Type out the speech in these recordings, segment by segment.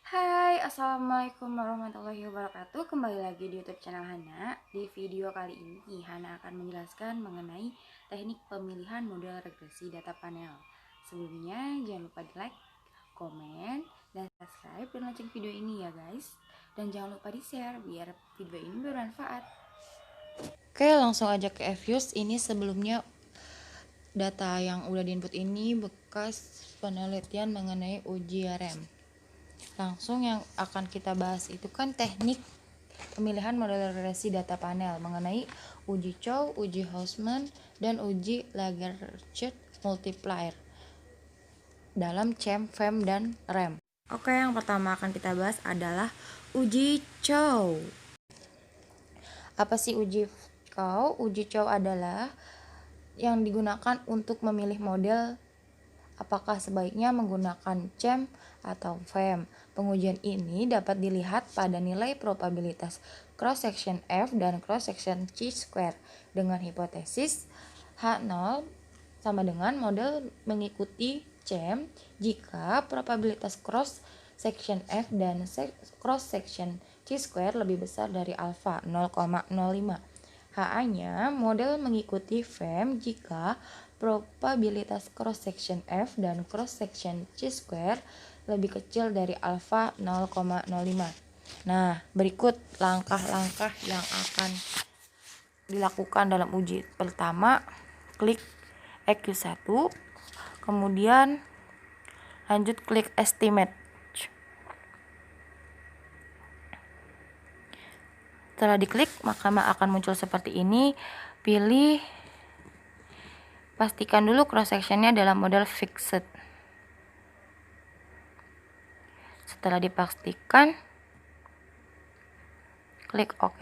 Hai, Assalamualaikum warahmatullahi wabarakatuh. Kembali lagi di YouTube channel Hana. Di video kali ini, Hana akan menjelaskan mengenai teknik pemilihan model regresi data panel. Sebelumnya, jangan lupa di like, komen, dan subscribe dan lonceng video ini ya guys. Dan jangan lupa di share biar video ini bermanfaat. Oke, langsung aja ke Evius. Ini sebelumnya data yang udah diinput ini bekas penelitian mengenai uji RAM. Langsung yang akan kita bahas itu kan teknik pemilihan model regresi data panel mengenai uji Chow, uji Hausman, dan uji Lagerchet multiplier dalam CHEM, FEM, dan RAM. Oke, yang pertama akan kita bahas adalah uji Chow. Apa sih uji Chow? Uji Chow adalah yang digunakan untuk memilih model apakah sebaiknya menggunakan CHEM atau FEM. Pengujian ini dapat dilihat pada nilai probabilitas cross section F dan cross section chi-square dengan hipotesis H0 sama dengan model mengikuti CHEM jika probabilitas cross section F dan cross section chi-square lebih besar dari alfa 0,05. HA-nya model mengikuti FEM jika probabilitas cross section F dan cross section chi-square lebih kecil dari alfa 0,05. Nah, berikut langkah-langkah yang akan dilakukan dalam uji. Pertama, klik EQ1, kemudian lanjut klik estimate. Setelah diklik, maka akan muncul seperti ini. Pilih, pastikan dulu cross sectionnya dalam model fixed. Setelah dipastikan, klik OK.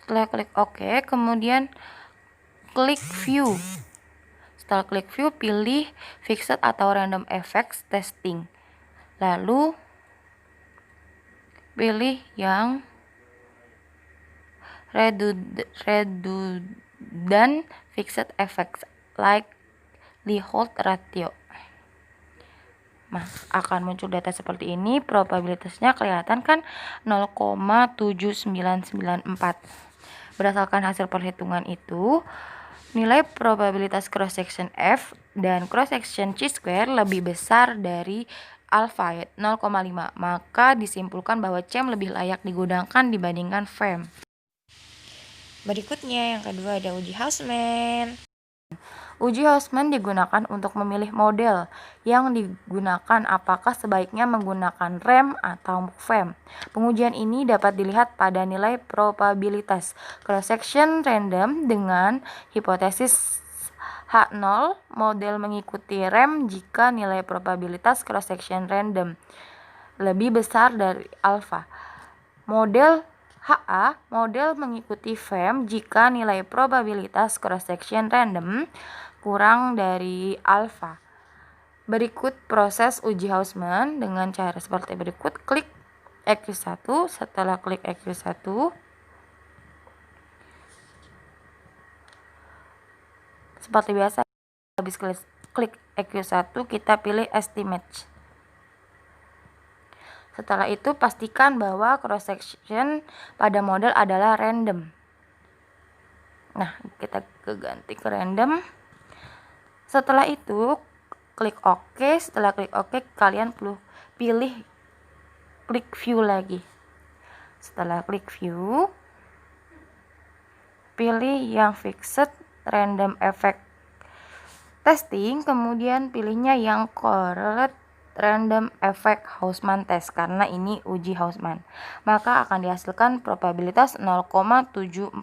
Setelah klik OK, kemudian klik View. Setelah klik View, pilih Fixed atau Random Effects Testing. Lalu pilih yang Redundant Fixed Effects Likelihood Ratio. Nah, akan muncul data seperti ini. Probabilitasnya kelihatan kan 0,7994. Berdasarkan hasil perhitungan itu, nilai probabilitas cross section F dan cross section chi-square lebih besar dari alfa 0,5. Maka disimpulkan bahwa CHEM lebih layak digunakan dibandingkan FEM. Berikutnya yang kedua ada uji Hausman. Uji Hausman digunakan untuk memilih model yang digunakan apakah sebaiknya menggunakan RAM atau FEM. Pengujian ini dapat dilihat pada nilai probabilitas cross section random dengan hipotesis H0 model mengikuti RAM jika nilai probabilitas cross section random lebih besar dari alfa. Model HA model mengikuti FEM jika nilai probabilitas cross section random kurang dari alfa. Berikut proses uji Hausman dengan cara seperti berikut. Klik EQ1. Setelah klik EQ1, seperti biasa, habis klik EQ1 kita pilih estimate. Setelah itu pastikan bahwa cross section pada model adalah random. Nah, kita ganti ke random. Setelah itu klik OK. Setelah klik OK, kalian perlu pilih klik view lagi. Setelah klik view, pilih yang fixed random effect testing, kemudian pilihnya yang correlate random effect Hausman test karena ini uji Hausman. Maka akan dihasilkan probabilitas 0,7461.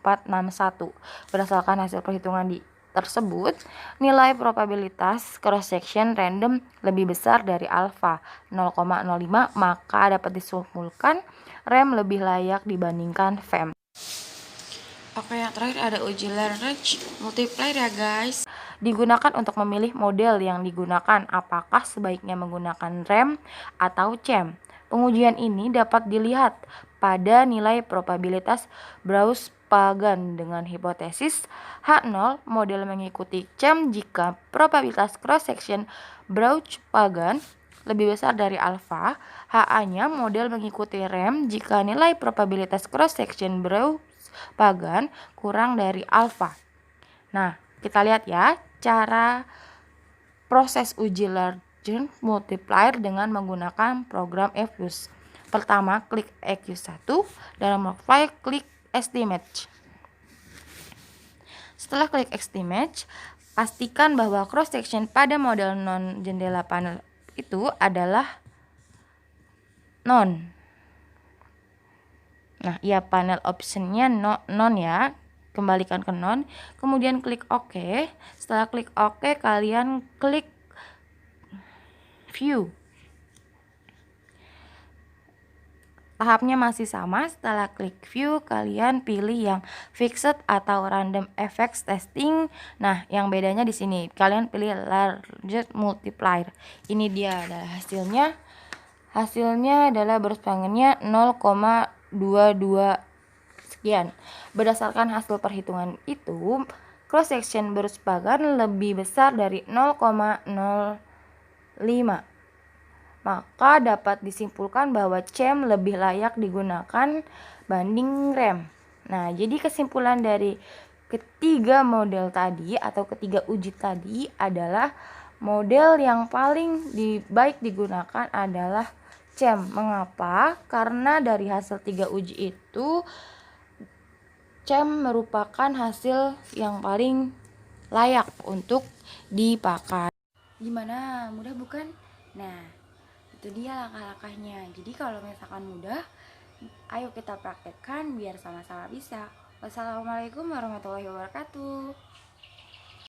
Berdasarkan hasil perhitungan tersebut, nilai probabilitas cross section random lebih besar dari alfa 0,05, maka dapat disimpulkan RAM lebih layak dibandingkan FEM. Oke, yang terakhir ada uji Lagerchet multiplier ya guys. Digunakan untuk memilih model yang digunakan apakah sebaiknya menggunakan RAM atau CHEM. Pengujian ini dapat dilihat pada nilai probabilitas Brous Pagan dengan hipotesis H0 model mengikuti CHAM jika probabilitas cross section Brauch-Pagan lebih besar dari alfa. HA-nya model mengikuti REM jika nilai probabilitas cross section Brauch-Pagan kurang dari alfa. Nah, kita lihat ya cara proses uji Large multiplier dengan menggunakan program Fuse. Pertama, klik EQ1, dalam workflow klik Estimate. Setelah klik Estimate, pastikan bahwa cross section pada model non jendela panel itu adalah non. Nah, ya panel optionnya non ya, kembalikan ke non, kemudian klik OK. Setelah klik OK, kalian klik View. Tahapnya masih sama, setelah klik view kalian pilih yang fixed atau random effects testing. Nah, yang bedanya di sini kalian pilih large multiplier. Ini dia adalah hasilnya. Hasilnya adalah berspangennya 0,22 sekian. Berdasarkan hasil perhitungan itu, cross section berspagan lebih besar dari 0,05. Maka dapat disimpulkan bahwa CHAM lebih layak digunakan banding REM. Nah, jadi kesimpulan dari ketiga model tadi atau ketiga uji tadi adalah model yang paling baik digunakan adalah CHAM. Mengapa? Karena dari hasil 3 uji itu CHAM merupakan hasil yang paling layak untuk dipakai. Gimana? Mudah bukan? Nah, itu dia langkah-langkahnya. Jadi kalau misalkan mudah, ayo kita praktekkan biar sama-sama bisa. Wassalamualaikum warahmatullahi wabarakatuh.